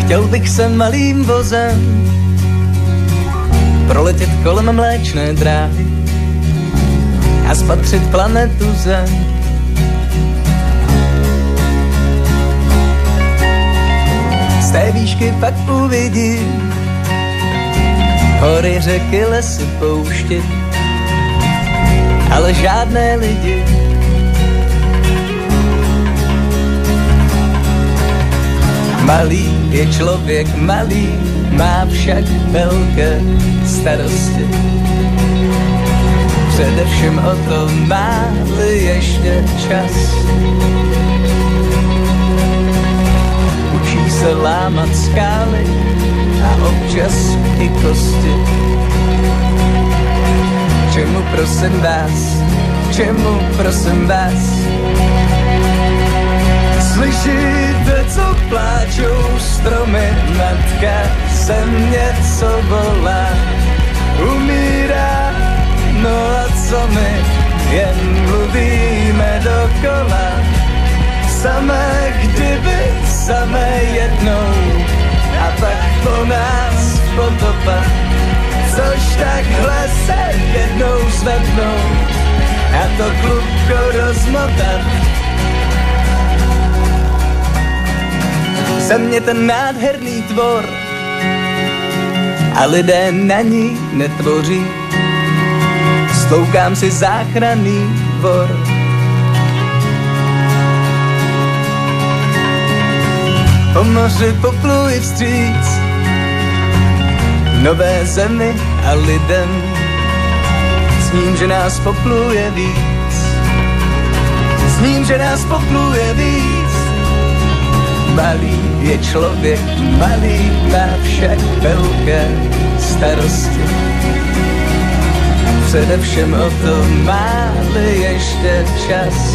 Chtěl bych se malým vozem proletět kolem mléčné dráhy a spatřit planetu Zem. Z té výšky pak uvidím hory, řeky, lesy, pouště, ale žádné lidi. Malý je člověk, malý, má však velké starosti. Především o to, má-li ještě čas. Učí se lámat skály a občas i kosti. Čemu prosím vás, slyšíte, co pláčou stromy, matka se mě co volá, umírá, no a co my, jen mluvíme dokola, samé kdyby, samé jednou, a pak po nás potopa, což takhle se jednou zvednou, a to klubko rozmotat. Země ten nádherný tvor a lidé na ní netvoří. Stloukám si záchranný dvor. Po moři popluji vstříc nové zemi a lidem. Sním, že nás popluje víc. Sním, že nás popluje víc. Malý je člověk, malý má však velké starosti. Především o to, má-li ještě čas.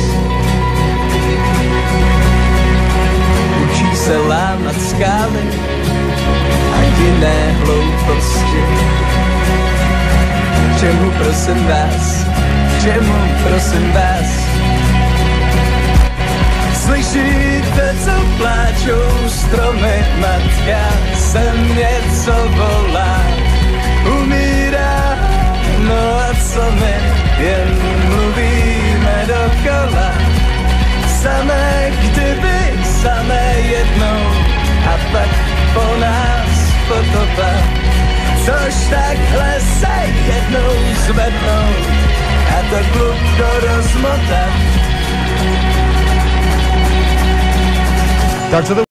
Učí se lámat skály a jiné hlouposti. Čemu prosím vás, slyšíte, co pláčou stromy, matka se mě co volá, umírá, no a co my, jen mluvíme dokola, samé kdyby, samé jednou, a pak po nás potopa, což takhle se jednou zvednou, a to klubko rozmotat. Tak co to